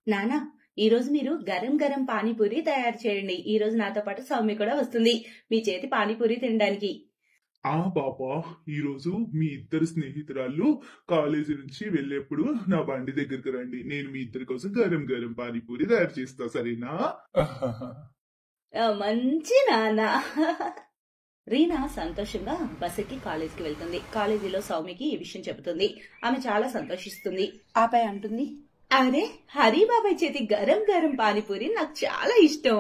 నానా, ఈ రోజు మీరు గరం గరం పానీపూరి తయారు చేయండి. ఈ రోజు నాతో పాటు సౌమ్య కూడా వస్తుంది మీ చేతి పానీపూరి తినడానికి. పాపా, ఈరోజు మీ ఇద్దరు స్నేహితురాళ్ళు కాలేజీ నుంచి వెళ్ళేప్పుడు నా బండి దగ్గరికి రండి. నేను మీ ఇద్దరి కోసం గరం గరం పానీపూరి తయారు చేస్తా, సరేనా? మంచి నానా. రీనా సంతోషంగా బస్సుకి కాలేజీకి వెళ్తుంది. కాలేజీలో సౌమ్యకి ఈ విషయం చెబుతుంది. ఆమె చాలా సంతోషిస్తుంది. ఆపై అంటుంది, అరే హరిబాబాయ్ చేతి గరం గరం పానీపూరి నాకు చాలా ఇష్టం.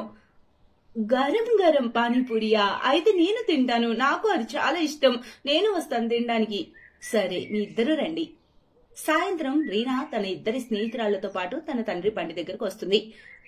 గరం గరం పానీపూరియా? అయితే నేను తింటాను, నాకు అది చాలా ఇష్టం. నేను వస్తాను తినడానికి. సరే, మీ ఇద్దరు రండి. సాయంత్రం రీనా తన ఇద్దరి స్నేహితురాళ్లతో పాటు తన తండ్రి బండి దగ్గరకు వస్తుంది.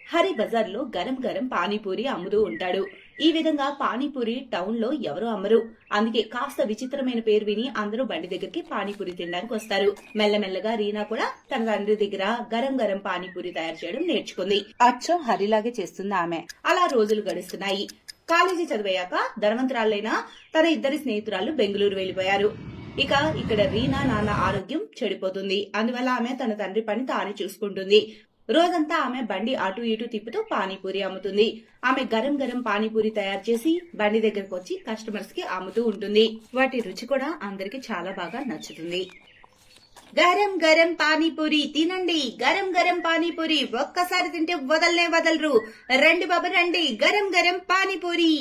హరి బజార్లో గరం గరం పానీపూరి అమ్ముతూ ఉంటాడు. ఈ విధంగా పానీపూరి టౌన్ లో ఎవరూ అమ్మరు. అందుకే కాస్త విచిత్రమైన పేరు విని అందరూ బండి దగ్గరికి పానీపూరి తినడానికి వస్తారు. మెల్లమెల్లగా రీనా కూడా తన తండ్రి దగ్గర గరం గరం పానీపూరి తయారు చేయడం నేర్చుకుంది. అచ్చం హరిలాగే చేస్తుంది ఆమె. అలా రోజులు గడుస్తున్నాయి. కాలేజీ చదివయ్యాక ధనవంతురాలైన తన ఇద్దరి స్నేహితురాలు బెంగళూరు వెళ్లిపోయారు. ఇక ఇక్కడ రీనా నాన్న ఆరోగ్యం చెడిపోతుంది. అందువల్ల ఆమె తన తండ్రి పని తానే చూసుకుంటుంది. రోజంతా ఆమె బండి అటు ఇటు తిప్పుతూ పానీపూరి అమ్ముతుంది. ఆమె గరం గరం పానీపూరి తయారు చేసి బండి దగ్గరకు వచ్చి కస్టమర్స్ కి అమ్ముతూ ఉంటుంది. వాటి రుచి కూడా అందరికి చాలా బాగా నచ్చుతుంది. గరం గరం పానీపూరి తినండి, గరం గరం పానీపూరి ఒక్కసారి తింటే వదలనే వదలరు. రండి బాబు రండి, గరం గరం పానీపూరి.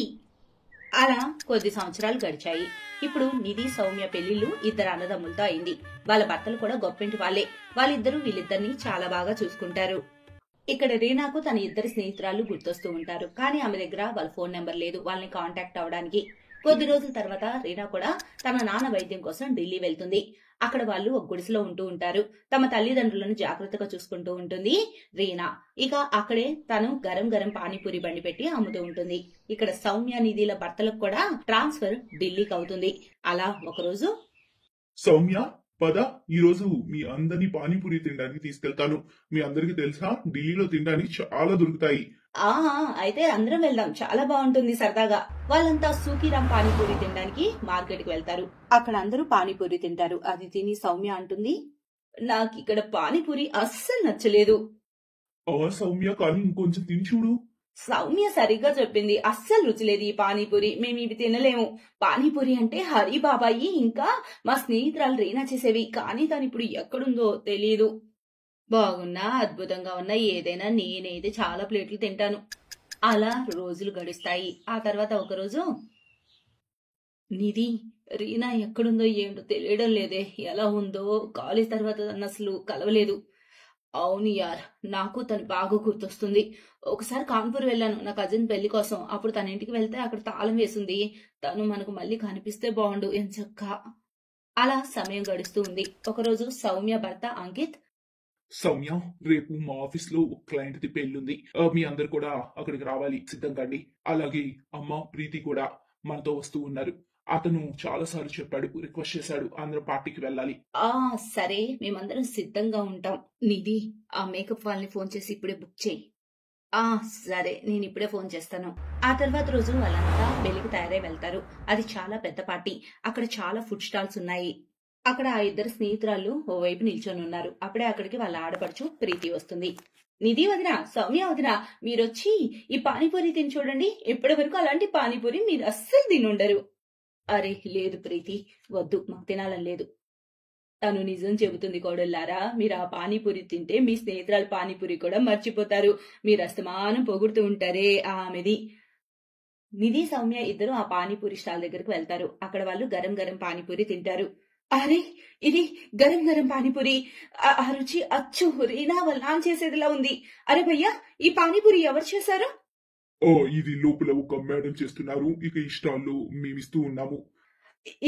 అలా కొద్ది సంవత్సరాలు గడిచాయి. ఇప్పుడు నిధి సౌమ్య పెళ్లిళ్లు ఇద్దరు అన్నదమ్ములతో అయింది. వాళ్ళ భర్తలు కూడా గొప్పింటి వాళ్ళే. వాళ్ళిద్దరూ వీళ్ళిద్దరిని చాలా బాగా చూసుకుంటారు. ఇక్కడ రీనాకు తన ఇద్దరు స్నేహితురాలు గుర్తొస్తూ ఉంటారు. కానీ ఆమె దగ్గర వాళ్ళ ఫోన్ నెంబర్ లేదు వాళ్ళని కాంటాక్ట్ అవడానికి. కొద్ది రోజుల తర్వాత రీనా కూడా తన నాన్న వైద్యం కోసం ఢిల్లీ వెళ్తుంది. అక్కడ వాళ్ళు ఒక గుడిసెలో ఉంటూ ఉంటారు. తమ తల్లిదండ్రులను జాగ్రత్తగా చూసుకుంటూ ఉంటుంది రీనా. ఇక అక్కడే తను గరం గరం పానీపూరి బండి పెట్టి అమ్ముతూ ఉంటుంది. ఇక్కడ సౌమ్య నిధిల భర్తలకు కూడా ట్రాన్స్ఫర్ ఢిల్లీకి అవుతుంది. అలా ఒకరోజు, సౌమ్య పద, ఈ రోజు మీ అందరినీ పానీపూరి తినడానికి తీసుకెళ్తాను. మీ అందరికి తెలుసా, ఢిల్లీలో తినడానికి చాలా దొరుకుతాయి. అయితే అందరం వెళ్దాం, చాలా బాగుంటుంది సరదాగా. వాళ్ళంతా సూకీరామ్ పానీపూరి తినడానికి మార్కెట్ కి వెళ్తారు. అక్కడ అందరూ పానీపూరి తింటారు. అది తిని సౌమ్య అంటుంది, నాకు ఇక్కడ పానీపూరి అస్సలు నచ్చలేదు. సౌమ్య, కానీ ఇంకొంచెం తిని చూడు. సౌమ్య సరిగ్గా చెప్పింది, అస్సలు రుచి లేదు ఈ పానీపూరి. మేము ఇవి తినలేము. పానీపూరి అంటే హరి బాబాయి ఇంకా మా స్నేహితురాలు రీనా చేసేవి. కానీ తను ఇప్పుడు ఎక్కడుందో తెలీదు. బాగున్నా అద్భుతంగా ఉన్నా ఏదైనా నేనైతే చాలా ప్లేట్లు తింటాను. అలా రోజులు గడుస్తాయి. ఆ తర్వాత ఒకరోజు, నిధి రీనా ఎక్కడుందో ఏంటో తెలియడం లేదే, ఎలా ఉందో. కాలేజ్ తర్వాత తను అసలు కలవలేదు. అవును యార్, నాకు తను బాగా గుర్తొస్తుంది. ఒకసారి కాన్పూర్ వెళ్ళాను నా కజిన్ పెళ్లి కోసం. అప్పుడు తన ఇంటికి వెళ్తే అక్కడ తాళం వేసింది. తను మనకు మళ్ళీ కనిపిస్తే బాగుండు ఎంచక్కా. అలా సమయం గడుస్తూ ఉంది. ఒకరోజు సౌమ్య భర్త అంకిత్, సౌమ్య, రేపు మా ఆఫీస్ లో ఒక క్లయింట్ ది పెళ్లుంది. మీ అందరు కూడా అక్కడికి రావాలి, సిద్ధం కండి. అలాగే అమ్మ ప్రీతి కూడా మనతో వస్తూ ఉన్నారు. అతను చాలా సార్లు చెప్పాడు, రిక్వెస్ట్ చేశాడు, అందరం పార్టీకి వెళ్ళాలి. సరే, మేమందరం సిద్ధంగా ఉంటాం. నిధి, ఆ మేకప్ వాళ్ళని ఫోన్ చేసి ఇప్పుడే బుక్ చేయి. సరే, నేను ఇప్పుడే ఫోన్ చేస్తాను. ఆ తర్వాత రోజు వాళ్ళంతా పెళ్లికి తయారై వెళ్తారు. అది చాలా పెద్ద పార్టీ. అక్కడ చాలా ఫుడ్ స్టాల్స్ ఉన్నాయి. అక్కడ ఆ ఇద్దరు స్నేహితురాళ్ళు ఓవైపు నిల్చొని ఉన్నారు. అప్పుడే అక్కడికి వాళ్ళ ఆడపడుచు ప్రీతి వస్తుంది. నిధి వదిన, సౌమ్య వదిన, మీరొచ్చి ఈ పానీపూరి తిని చూడండి. ఇప్పటి వరకు అలాంటి పానీపూరి మీరు అస్సలు తినుండరు. అరే లేదు ప్రీతి, వద్దు, మాకు తినాలని లేదు. తను నిజం చెబుతుంది కోడల్లారా. మీరు ఆ పానీపూరి తింటే మీ స్నేహితురాలు పానీపూరి కూడా మర్చిపోతారు. మీరు అస్తమానం పొగుడుతూ ఉంటారే ఆమెది. నిధి సౌమ్య ఇద్దరు ఆ పానీపూరి స్టాల్ దగ్గరకు వెళ్తారు. అక్కడ వాళ్ళు గరం గరం పానీపూరి తింటారు. అరే, ఇది గరం గరం పానీపూరి. ఆ రుచి అచ్చు రీనా వాళ్ళ నాన్న చేసేదిలా ఉంది. అరే భయ్యా, ఈ పానీపూరి ఎవరు చేశారు? ఇది లోపల ఒక మేడం చేస్తున్నారు. ఇక ఈ స్టాల్లో మేమిస్తూ ఉన్నాము.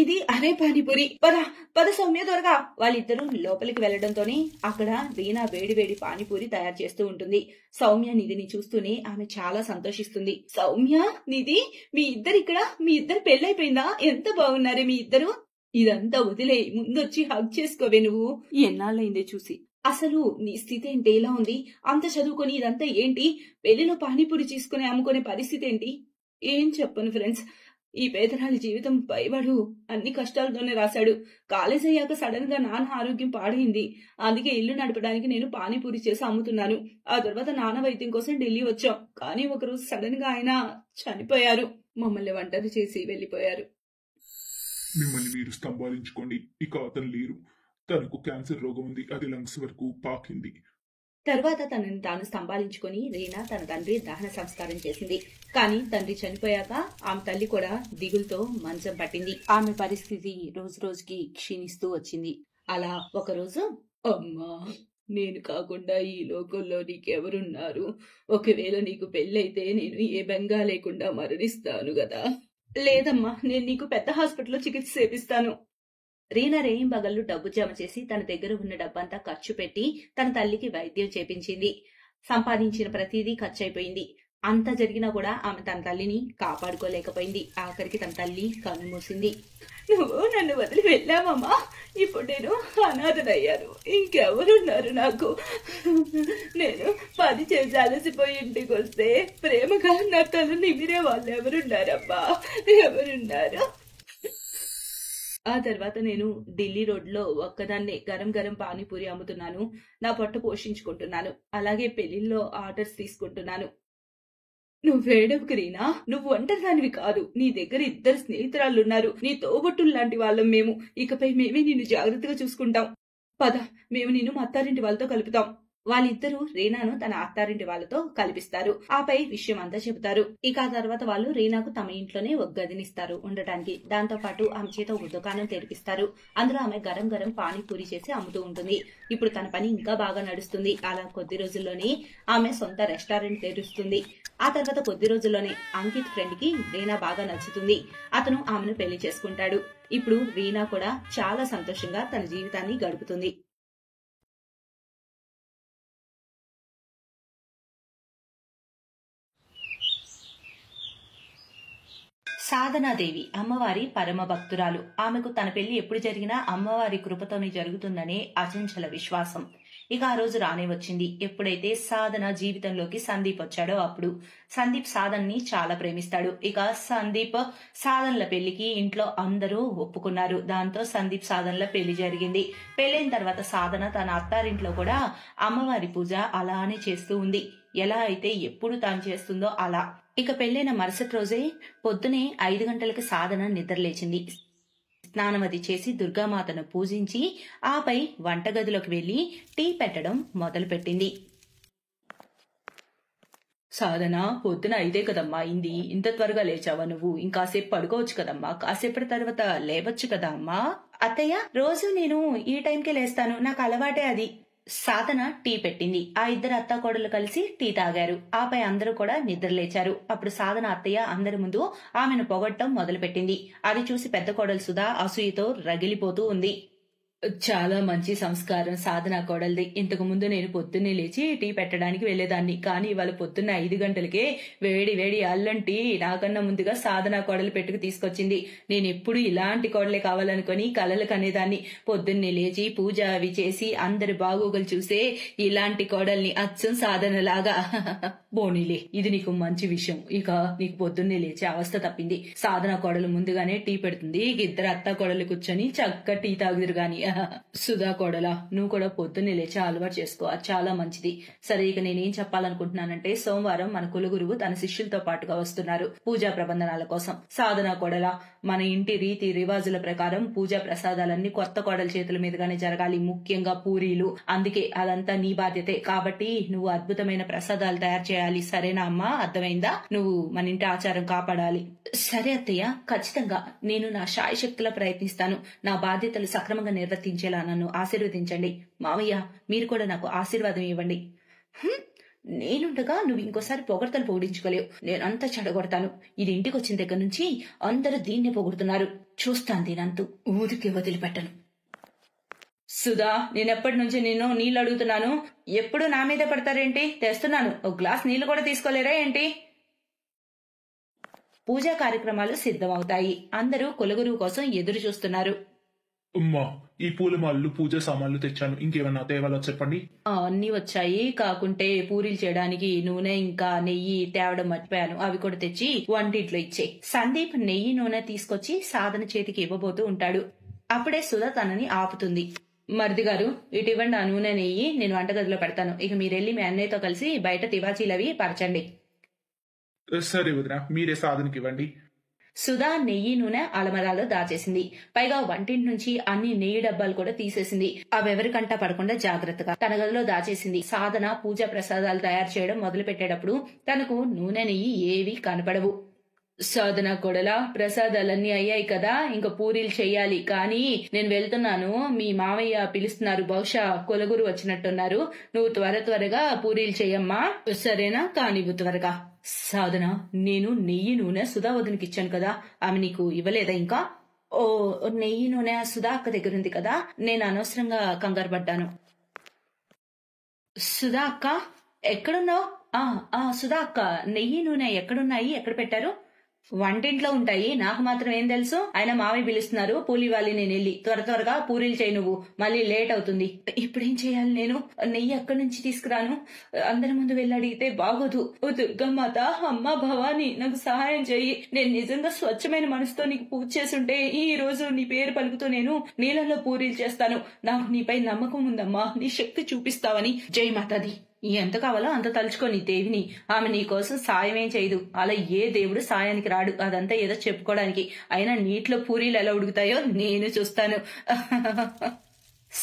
ఇది అరే పానీపూరి. పద పద సౌమ్య, త్వరగా. వాళ్ళిద్దరూ లోపలికి వెళ్లడంతోనే అక్కడ రీనా వేడి వేడి పానీపూరి తయారు చేస్తూ ఉంటుంది. సౌమ్య నిధిని చూస్తూనే ఆమె చాలా సంతోషిస్తుంది. సౌమ్య, నిధి, మీ ఇద్దరు పెళ్ళైపోయిందా? ఎంత బాగున్నారే మీ ఇద్దరు. ఇదంతా వదిలే, ముందొచ్చి హగ్ చేసుకోవే నువ్వు. ఎన్నాళ్ళైందే చూసి. అసలు నీ స్థితి ఏంటి, ఎలా ఉంది? అంత చదువుకొని ఇదంతా ఏంటి? పెళ్లిలో పానీపూరి చేసుకుని అమ్ముకునే పరిస్థితి ఏంటి? ఏం చెప్పను ఫ్రెండ్స్. ఈ పేదరాలి జీవితం పైవాడు అన్ని కష్టాలతోనే రాశాడు. కాలేజ్ అయ్యాక సడన్ గా నాన్న ఆరోగ్యం పాడైంది. అందుకే ఇల్లు నడపడానికి నేను పానీపూరి చేసి అమ్ముతున్నాను. ఆ తర్వాత నాన్న వైద్యం కోసం ఢిల్లీ వచ్చాం. కానీ ఒకరోజు సడన్ గా ఆయన చనిపోయారు. మమ్మల్ని ఒంటరి చేసి వెళ్లిపోయారు. మిమ్మల్ని మీరు స్తంభాలించుకోండి. ఇక అతను లేరు. తనకు క్యాన్సర్ రోగం ఉంది. అది లంగ్స్ వరకు పాకింది. తర్వాత తనని తాను స్తంభాలించుకుని రీనా తన తండ్రి దహన సంస్కారం చేసింది. కానీ తండ్రి చనిపోయాక ఆమె తల్లి కూడా దిగులతో మంచం పట్టింది. ఆమె పరిస్థితి రోజు రోజుకి క్షీణిస్తూ వచ్చింది. అలా ఒకరోజు, అమ్మా, నేను కాకుండా ఈ లోకంలో నీకెవరున్నారు? ఒకవేళ నీకు పెళ్ళైతే నేను ఏ బెంగా లేకుండా మరణిస్తాను గదా. లేదమ్మా, నేను నీకు పెద్ద హాస్పిటల్లో చికిత్స చేపిస్తాను. రీనా రేయింబగళ్లు డబ్బు జమ చేసి తన దగ్గర ఉన్న డబ్బంతా ఖర్చు పెట్టి తన తల్లికి వైద్యం చేపించింది. సంపాదించిన ప్రతిదీ ఖర్చయిపోయింది. అంత జరిగినా కూడా ఆమె తన తల్లిని కాపాడుకోలేకపోయింది. ఆఖరికి తన తల్లి కన్నుమూసింది. నువ్వు నన్ను వదిలి వెళ్ళావమ్మా. ఇప్పుడు నేను అనాథనయ్యాను. ఇంకెవరున్నారు నాకు? నేను పని చేసి అలసిపోయి ఇంటికి వస్తే ప్రేమగా నా తల నిమిరే వాళ్ళు ఎవరున్నారమ్మా? ఎవరున్నారు? ఆ తర్వాత నేను ఢిల్లీ రోడ్లో ఒక్కదాన్నే గరం గరం పానీపూరి అమ్ముతున్నాను. నా పొట్ట పోషించుకుంటున్నాను. అలాగే పెళ్లిల్లో ఆర్డర్స్ తీసుకుంటున్నాను. నువ్వేడవకు రీనా, నువ్వు ఒంటరిదానివి కాదు. నీ దగ్గర 2 స్నేహితురాళ్ళున్నారు. నీ తోబుట్టులు లాంటి వాళ్ళం మేము. ఇకపై మేమే నిన్ను జాగ్రత్తగా చూసుకుంటాం. పద, మేము నిన్ను మా అత్తారింటి వాళ్ళతో కలుపుతాం. వాళ్ళిద్దరూ రీనాను తన అత్తారింటి వాళ్ళతో కల్పిస్తారు. ఆపై విషయం అంతా చెబుతారు. ఇక ఆ తర్వాత వాళ్ళు రీనాకు తమ ఇంట్లోనే ఒక గదినిస్తారు ఉండటానికి. దాంతో పాటు ఆమె చేత ఒక దుకాణం తెరిపిస్తారు. అందులో ఆమె గరం గరం పానీపూరి చేసి అమ్ముతూ ఉంటుంది. ఇప్పుడు తన పని ఇంకా బాగా నడుస్తుంది. అలా కొద్ది రోజుల్లోనే ఆమె సొంత రెస్టారెంట్ తెరుస్తుంది. ఆ తర్వాత కొద్ది రోజుల్లోనే అంకిత్ ఫ్రెండ్ కి రీనా బాగా నచ్చుతుంది. అతను ఆమెను పెళ్లి చేసుకుంటాడు. ఇప్పుడు రీనా కూడా చాలా సంతోషంగా తన జీవితాన్ని గడుపుతుంది. సాధనాదేవి అమ్మవారి పరమ భక్తురాలు. ఆమెకు తన పెళ్లి ఎప్పుడు జరిగినా అమ్మవారి కృపతోనే జరుగుతుందనే అచంచల విశ్వాసం. ఇక ఆ రోజు రానే వచ్చింది. ఎప్పుడైతే సాధన జీవితంలోకి సందీప్ వచ్చాడో అప్పుడు. సందీప్ సాధన్ని చాలా ప్రేమిస్తాడు. ఇక సందీప్ సాధనల పెళ్లికి ఇంట్లో అందరూ ఒప్పుకున్నారు. దాంతో సందీప్ సాధనల పెళ్లి జరిగింది. పెళ్లైన తర్వాత సాధన తన అత్తారింట్లో కూడా అమ్మవారి పూజ అలానే చేస్తూ ఉంది. ఎలా అయితే ఎప్పుడు తాను చేస్తుందో అలా. ఇక పెళ్లైన మరుసటి రోజే పొద్దునే 5 గంటలకి సాధన నిద్రలేచింది. స్నానమది చేసి దుర్గామాతను పూజించి ఆపై వంటగదిలోకి వెళ్లి టీ పెట్టడం మొదలుపెట్టింది. సాధన, పొద్దున 5 కదమ్మా అయింది. ఇంత త్వరగా లేచావా నువ్వు? ఇంకాసేపు పడుకోవచ్చు కదమ్మా. కాసేపటి తర్వాత లేవచ్చు కదా అమ్మా. అత్తయ్య, రోజు నేను ఈ టైంకే లేస్తాను. నాకు అలవాటే అది. సాధన టీ పెట్టింది. ఆ 2 అత్తాకోడలు కలిసి టీ తాగారు. ఆపై అందరూ కూడా నిద్రలేచారు. అప్పుడు సాధన అత్తయ్య అందరి ముందు ఆమెను పొగట్టం మొదలుపెట్టింది. అది చూసి పెద్ద కోడలు సుధా అసూయతో రగిలిపోతూ ఉంది. చాలా మంచి సంస్కారం సాధన కోడలిది. ఇంతకు ముందు నేను పొద్దున్నే లేచి టీ పెట్టడానికి వెళ్లేదాన్ని. కానీ ఇవాళ పొద్దున్న 5 గంటలకే వేడి వేడి అల్లం టీ నాకన్నా ముందుగా సాధన కోడలు పెట్టుకు తీసుకొచ్చింది. నేను ఎప్పుడు ఇలాంటి కోడలే కావాలనుకుని కలలు కనేదాన్ని. పొద్దున్నే లేచి పూజ అవి చేసి అందరి బాగోగులు చూసే ఇలాంటి కోడల్ని అచ్చం సాధనలాగా. బోనీలే, ఇది నీకు మంచి విషయం. ఇక నీకు పొద్దున్నే లేచే అవస్థ తప్పింది. సాధన కోడలు ముందుగానే టీ పెడుతుంది. 2 అత్తా కోడలు కూర్చొని చక్క టీ తాగుదురు గాని. సుధా కోడలా, నువ్వు కూడా పొద్దున్నే లేచి అలవాటు చేసుకో. అది చాలా మంచిది. సరే, ఇక నేనేం చెప్పాలనుకుంటున్నానంటే, సోమవారం మన కులగురువు తన శిష్యులతో పాటుగా వస్తున్నారు పూజా ప్రబంధనాల కోసం. సాధన కోడలా, మన ఇంటి రీతి రివాజుల ప్రకారం పూజా ప్రసాదాలన్నీ కొత్త కోడల చేతుల మీదుగానే జరగాలి. ముఖ్యంగా పూరీలు. అందుకే అదంతా నీ బాధ్యతే. కాబట్టి నువ్వు అద్భుతమైన ప్రసాదాలు తయారు చేయాలి. సరేనా అమ్మా? అర్థమైందా? నువ్వు మన ఇంటి ఆచారం కాపాడాలి. సరే అత్తయ్య, ఖచ్చితంగా నేను నా శాయశక్తులా ప్రయత్నిస్తాను. నా బాధ్యతలు సక్రమంగా నిర్వర్తించేలా నన్ను ఆశీర్వదించండి. మావయ్య, మీరు కూడా నాకు ఆశీర్వాదం ఇవ్వండి. నేనుండగా నువ్వు ఇంకోసారి పొగడ్తలు పొగిడించుకోలేవు. నేనంతా చెడగొడతాను. ఇది ఇంటికి వచ్చిన దగ్గర నుంచి అందరూ దీన్నే పొగుడుతున్నారు. చూస్తాను దీనంతూ. ఊరికి వదిలిపెట్టను. సుధా, నేనెప్పటి నుంచి నిన్ను నీళ్లు అడుగుతున్నాను. ఎప్పుడు నా మీద పడతారేంటి? తెస్తున్నాను. ఒక గ్లాస్ నీళ్లు కూడా తీసుకోలేరా ఏంటి? పూజా కార్యక్రమాలు సిద్ధమవుతాయి. అందరూ కులగురువు కోసం ఎదురు చూస్తున్నారు. అమ్మా ఈ పూలమాలలు పూజ సామాన్లు తెచ్చాను, ఇంకేమన్నా తేవాలో చెప్పండి. అన్నీ వచ్చాయి, కాకుంటే పూరీలు చేయడానికి నూనె ఇంకా నెయ్యి తేవడం మర్చిపోయాను, అవి కూడా తెచ్చి వంటింట్లో ఇచ్చే. సందీప్ నెయ్యి నూనె తీసుకొచ్చి సాధన చేతికి ఇవ్వబోతూ ఉంటాడు. అప్పుడే సుధా తనని ఆపుతుంది. మరిది గారు, ఇటు ఇవ్వండి ఆ నూనె నెయ్యి, నేను వంటగదిలో పెడతాను. ఇక మీరెళ్ళి మీ అన్నయ్యతో కలిసి బయట తివాచీలవి పరచండి. సరే వదినా, మీరే సాధనకి ఇవ్వండి. సుధా నెయ్యి నూనె అలమరాలో దాచేసింది. పైగా వంటింటి నుంచి అన్ని నెయ్యి డబ్బాలు కూడా తీసేసింది. అవెవరికంట పడకుండా జాగ్రత్తగా తన గదిలో దాచేసింది. సాధన పూజా ప్రసాదాలు తయారు చేయడం మొదలు పెట్టేటప్పుడు తనకు నూనె నెయ్యి ఏవీ కనపడవు. సాధన కొడలా, ప్రసాదాలన్నీ అయ్యాయి కదా, ఇంక పూరీలు చెయ్యాలి. కానీ నేను వెళ్తున్నాను, మీ మామయ్య పిలుస్తున్నారు, బహుశా కొలగురు వచ్చినట్టున్నారు. నువ్వు త్వరగా పూరీలు చెయ్యమ్మా, సరేనా? కానివ్వు త్వరగా. సాధన, నేను నెయ్యి నూనె సుధా వదినకి ఇచ్చాను కదా, ఆమె నీకు ఇవ్వలేదా ఇంకా? ఓ, నెయ్యి నూనె సుధా అక్క దగ్గర ఉంది కదా, నేను అనవసరంగా కంగారు పడ్డాను. సుధా అక్క ఎక్కడున్నావు? సుధా అక్క, నెయ్యి నూనె ఎక్కడున్నాయి, ఎక్కడ పెట్టారు? వంటింట్లో ఉంటాయి, నాకు మాత్రం ఏం తెలుసు? ఆయన మావయ్య పిలుస్తున్నారు, పూలి వాలి, నేను వెళ్ళి త్వరగా పూరీలు చేయి, నువ్వు మళ్ళీ లేట్ అవుతుంది. ఇప్పుడేం చేయాలి? నేను నెయ్యి ఎక్కడి నుంచి తీసుకురాను? అందరి ముందు వెళ్ళి అడిగితే బాగోదు. ఓ దుర్గమ్మాత, అమ్మ భవాని, నాకు సహాయం చెయ్యి. నేను నిజంగా స్వచ్ఛమైన మనసుతో నీకు పూజ చేసుంటే ఈ రోజు నీ పేరు పలుకుతూ నేను నీళ్ళలో పూరీలు చేస్తాను. నాకు నీపై నమ్మకం ఉందమ్మా, నీ శక్తి చూపిస్తావని. జై మాతాది. ఎంత కావాలో అంత తలుచుకో నీ దేవిని, ఆమె నీ కోసం సాయమేం చేయదు. అలా ఏ దేవుడు సాయానికి రాడు, అదంతా ఏదో చెప్పుకోవడానికి. అయినా నీటిలో పూరీలు ఎలా ఉడుకుతాయో నేను చూస్తాను.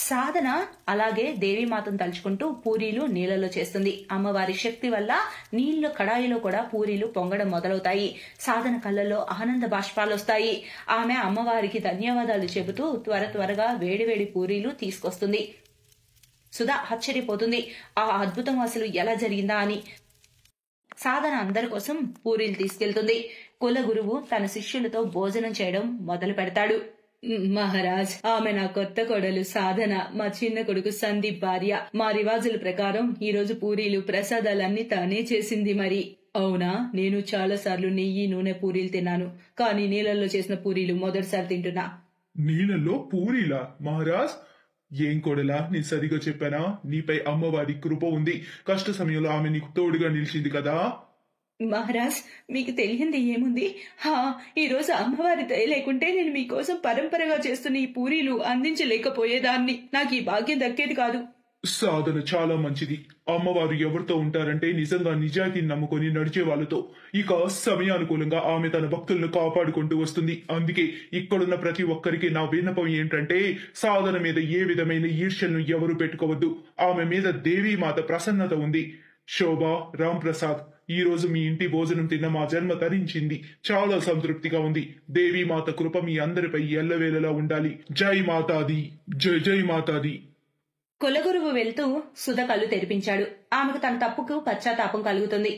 సాధన అలాగే దేవీమాతను తలుచుకుంటూ పూరీలు నీళ్లలో చేస్తుంది. అమ్మవారి శక్తి వల్ల నీళ్ల కడాయిలో కూడా పూరీలు పొంగడం మొదలవుతాయి. సాధన కళ్ళల్లో ఆనంద బాష్పాలు వస్తాయి. ఆమె అమ్మవారికి ధన్యవాదాలు చెబుతూ త్వరగా వేడివేడి పూరీలు తీసుకొస్తుంది. సుధా ఆశ్చర్యపోతుంది, ఆ అద్భుతం అసలు ఎలా జరిగిందా అని. సాధన అందరి కోసం పూరీలు తీసుకెళ్తుంది. కుల గురువు తన శిష్యులతో భోజనం చేయడం మొదలు పెడతాడు. మహారాజ్, ఆమె నా కొత్త కొడలు సాధన, మా చిన్న కొడుకు సందీప్ భార్య. మా రివాజుల ప్రకారం ఈ రోజు పూరీలు ప్రసాదాలన్నీ తానే చేసింది. మరి అవునా? నేను చాలా సార్లు నెయ్యి నూనె పూరీలు తిన్నాను, కానీ నీళ్ళల్లో చేసిన పూరీలు మొదటిసారి తింటున్నా. నీళ్ళల్లో పూరీలా? మహారాజ్, ఏం కొడలా, నేను సరిగా చెప్పానా? నీపై అమ్మవారి కృప ఉంది. కష్ట సమయంలో ఆమె నీకు తోడుగా నిలిచింది కదా. మహారాజ్, మీకు తెలియంది ఏముంది? ఈ రోజు అమ్మవారి దయ లేకుంటే నేను మీకోసం పరంపరగా చేస్తున్న ఈ పూరీలు అందించలేకపోయేదాన్ని. నాకు ఈ భాగ్యం దక్కేది కాదు. సాధన చాలా మంచిది. అమ్మవారు ఎవరితో ఉంటారంటే నిజంగా నిజాయితీని నమ్ముకొని నడిచే వాళ్ళతో. ఇక సమయానుకూలంగా ఆమె తన భక్తులను కాపాడుకుంటూ వస్తుంది. అందుకే ఇక్కడున్న ప్రతి ఒక్కరికి నా విన్నపం ఏంటంటే, సాధన మీద ఏ విధమైన ఈర్ష్యలను ఎవరు పెట్టుకోవద్దు. ఆమె మీద దేవీమాత ప్రసన్నత ఉంది. శోభ, రామ్ ప్రసాద్, ఈ రోజు మీ ఇంటి భోజనం తిన్న మా జన్మ తరించింది. చాలా సంతృప్తిగా ఉంది. దేవీమాత కృప మీ అందరిపై ఎల్లవేళలా ఉండాలి. జై మాతాది, జై జై మాతాది. కులగురువు వెళ్తూ సుధ కళ్ళు తెరిపించాడు. ఆమెకు తన తప్పుకు పశ్చాత్తాపం కలుగుతుంది.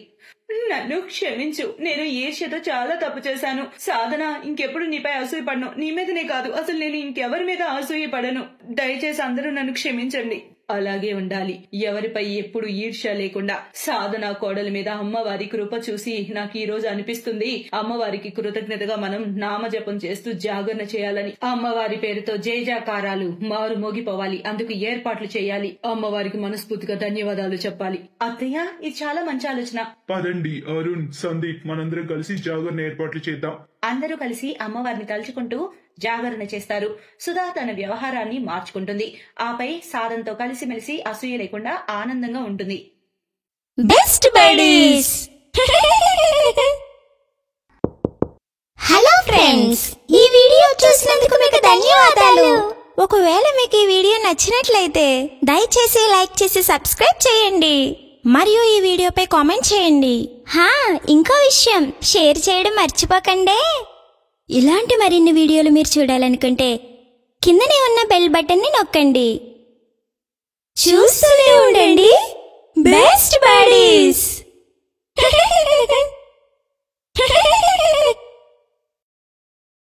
నన్ను క్షమించు, నేను ఈర్ష్యతో చాలా తప్పు చేశాను. సాధన, ఇంకెప్పుడు నీపై అసూయపడను. నీ మీదనే కాదు, అసలు నేను ఇంకెవరి మీద అసూయపడను. దయచేసి అందరూ నన్ను క్షమించండి. అలాగే ఉండాలి, ఎవరిపై ఎప్పుడు ఈర్ష్య లేకుండా. సాధన కోడల మీద అమ్మవారి కృప చూసి నాకు ఈ రోజు అనిపిస్తుంది, అమ్మవారికి కృతజ్ఞతగా మనం నామజపం చేస్తూ జాగరణ చేయాలని. అమ్మవారి పేరుతో జయజాకారాలు మారు మోగిపోవాలి. అందుకు ఏర్పాట్లు చేయాలి. అమ్మవారికి మనస్ఫూర్తిగా ధన్యవాదాలు చెప్పాలి. అత్తయ్య, ఇది చాలా మంచి ఆలోచన. పదండి అరుణ్, సందీప్, మనందరం కలిసి జాగరణ ఏర్పాట్లు చేద్దాం. అందరూ కలిసి అమ్మవారిని తలుచుకుంటూ జాగరణ చేస్తారు. సుధా తన వ్యవహారాన్ని మార్చుకుంటుంది. ఆపై సాధనతో కలిసిమెలిసి అసూయ లేకుండా ఆనందంగా ఉంటుంది. Best buddies. హలో ఫ్రెండ్స్, ఈ వీడియో చూసినందుకు మీకు ధన్యవాదాలు. ఒకవేళ మీకు ఈ వీడియో నచ్చినట్లయితే దయచేసి లైక్ చేసి సబ్స్క్రైబ్ చేయండి, మరియు ఈ వీడియోపై కామెంట్ చేయండి. ఇంకో విషయం, షేర్ చేయడం మర్చిపోకండి. ఇలాంటి మరిన్ని వీడియోలు మీరు చూడాలనుకుంటే కిందనే ఉన్న బెల్ బటన్ని నొక్కండి. చూస్తూనే ఉండండి.